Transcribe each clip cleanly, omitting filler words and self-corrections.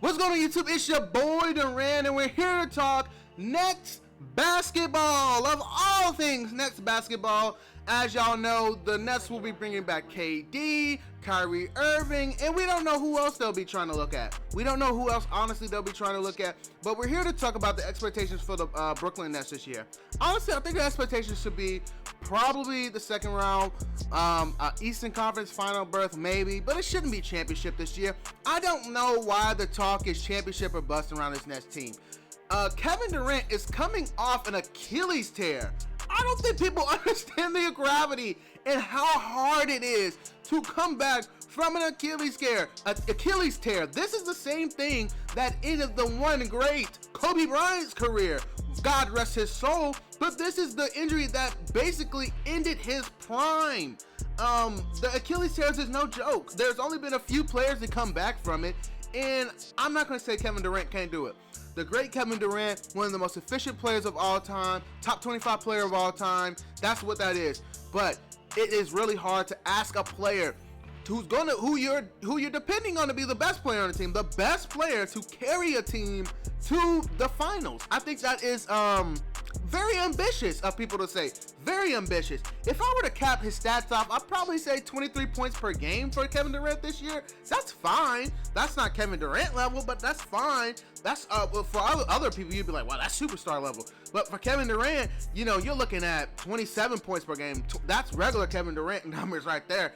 What's going on, YouTube? It's your boy Duran, and we're here to talk Nets basketball. Of all things, Nets basketball. As y'all know, the Nets will be bringing back KD, Kyrie Irving, and we don't know who else they'll be trying to look at. We don't know who else, honestly, they'll be trying to look at. But we're here to talk about the expectations for the Brooklyn Nets this year. Honestly, I think the expectations should be probably the second round, Eastern Conference final berth, maybe, but it shouldn't be championship this year. I don't know why the talk is championship or bust around this Nets team. Kevin Durant is coming off an Achilles tear. I don't think people understand the gravity and how hard it is to come back from an Achilles tear. This is the same thing that ended the one great Kobe Bryant's career. God rest his soul, but this is the injury that basically ended his prime. The Achilles tear is no joke. There's only been a few players that come back from it, and I'm not going to say Kevin Durant can't do it. The great Kevin Durant, one of the most efficient players of all time, top 25 player of all time. That's what that is. But it is really hard to ask a player who you're depending on to be the best player on the team, the best player to carry a team to the finals. I think that is very ambitious of people to say. Very ambitious. If I were to cap his stats off, I'd probably say 23 points per game for Kevin Durant this year. That's fine. That's not Kevin Durant level, but that's fine. That's for other people, you'd be like, wow, that's superstar level. But for Kevin Durant, you know, you're looking at 27 points per game. That's regular Kevin Durant numbers right there.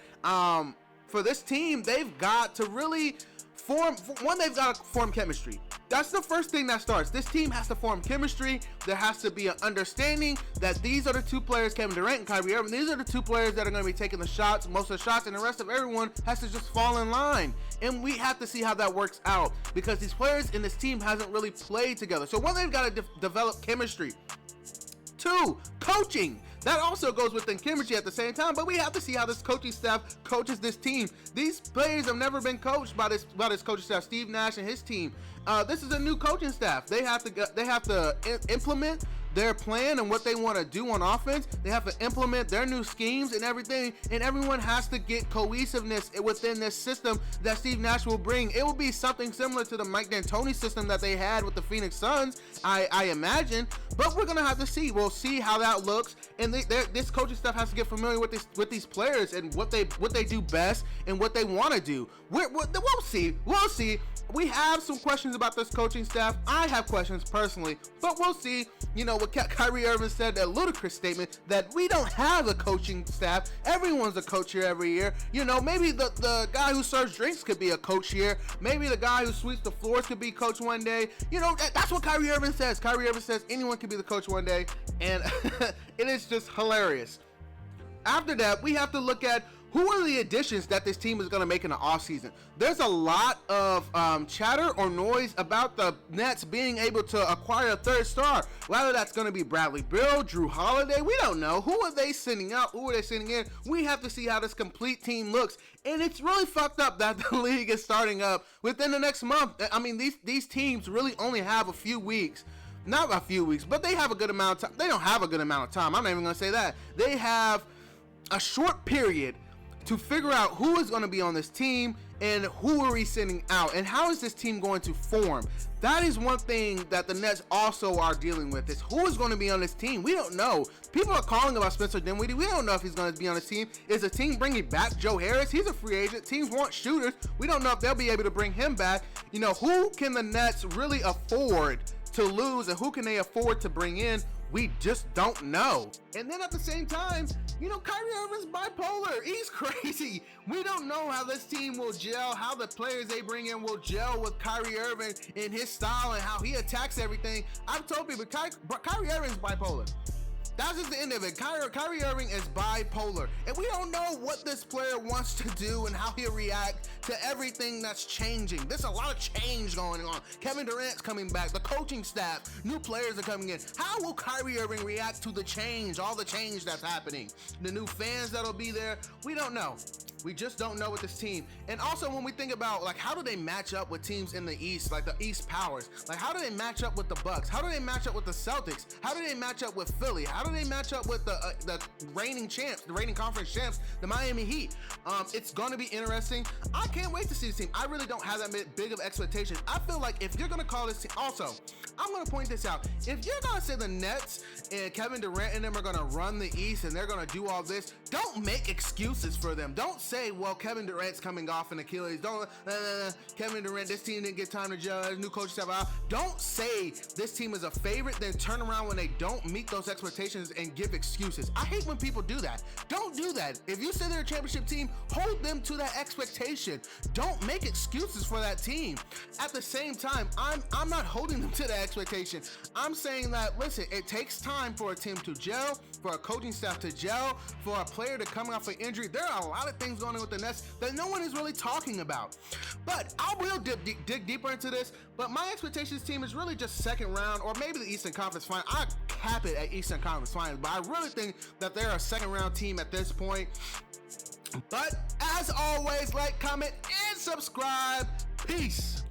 For this team, they've got to really they've got to form chemistry. That's the first thing that starts. This team has to form chemistry. There has to be an understanding that these are the two players, Kevin Durant and Kyrie Irving. These are the two players that are going to be taking the shots, most of the shots, and the rest of everyone has to just fall in line. And we have to see how that works out because these players in this team hasn't really played together. So one, they've got to develop chemistry. Two, coaching. That also goes within chemistry at the same time, but we have to see how this coaching staff coaches this team. These players have never been coached by this coaching staff, Steve Nash and his team. This is a new coaching staff. They have to implement their plan and what they want to do on offense. They have to implement their new schemes and everything, and everyone has to get cohesiveness within this system that Steve Nash will bring. It will be something similar to the Mike D'Antoni system that they had with the Phoenix Suns, I imagine, but we're gonna have to see. We'll see how that looks, and this coaching staff has to get familiar with these players and what they do best and what they want to do. We'll see. We have some questions about this coaching staff. I have questions personally, but we'll see. You know, what Kyrie Irving said, that ludicrous statement that we don't have a coaching staff. Everyone's a coach here every year. You know, maybe the guy who serves drinks could be a coach here. Maybe the guy who sweeps the floors could be coach one day. You know, that's what Kyrie Irving says. Kyrie Irving says anyone can be the coach one day, and it is just hilarious. After that, we have to look at who are the additions that this team is going to make in the offseason. There's a lot of chatter or noise about the Nets being able to acquire a third star. Whether that's going to be Bradley Beal, Drew Holiday, we don't know. Who are they sending out? Who are they sending in? We have to see how this complete team looks. And it's really fucked up that the league is starting up within the next month. I mean, these teams really only have a few weeks. Not a few weeks, but they have a good amount of time. They don't have a good amount of time. I'm not even going to say that. They have a short period to figure out who is going to be on this team and who are we sending out and how is this team going to form. That is one thing that the Nets also are dealing with, is who is going to be on this team. We don't know. People are calling about Spencer Dinwiddie. We don't know if he's going to be on this team. Is the team bringing back Joe Harris? He's a free agent. Teams want shooters. We don't know if they'll be able to bring him back. You know, who can the Nets really afford to lose and who can they afford to bring in? We just don't know. And then at the same time, you know, Kyrie Irving's bipolar. He's crazy. We don't know how this team will gel, how the players they bring in will gel with Kyrie Irving and his style and how he attacks everything. I've told people, Kyrie Irving's bipolar. That's just the end of it. Kyrie Irving is bipolar. And we don't know what this player wants to do and how he'll react to everything that's changing. There's a lot of change going on. Kevin Durant's coming back. The coaching staff, new players are coming in. How will Kyrie Irving react to the change, all the change that's happening? The new fans that'll be there, we don't know. We just don't know with this team. And also when we think about like how do they match up with teams in the East, like the East powers? Like how do they match up with the Bucks? How do they match up with the Celtics? How do they match up with Philly? How do they match up with the reigning champs, the reigning conference champs, the Miami Heat? It's gonna be interesting. I can't wait to see this team. I really don't have that big of expectations. I feel like if you're gonna call this team, also, I'm gonna point this out. If you're gonna say the Nets and Kevin Durant and them are gonna run the East and they're gonna do all this, don't make excuses for them. Don't say, well, Kevin Durant's coming off an Achilles. Don't, Kevin Durant, this team didn't get time to judge, new coach staff out. Don't say this team is a favorite, then turn around when they don't meet those expectations and give excuses. I hate when people do that. Don't do that. If you say they're a championship team, hold them to that expectation. Don't make excuses for that team. At the same time, I'm not holding them to that expectation. I'm saying that, listen, it takes time for a team to gel, for a coaching staff to gel, for a player to come off an injury. There are a lot of things going on with the Nets that no one is really talking about. But I will dig deeper into this, but my expectations team is really just second round or maybe the Eastern Conference Final. I cap it at Eastern Conference Finals, but I really think that they're a second round team at this point. But as always, like, comment, and subscribe. Peace.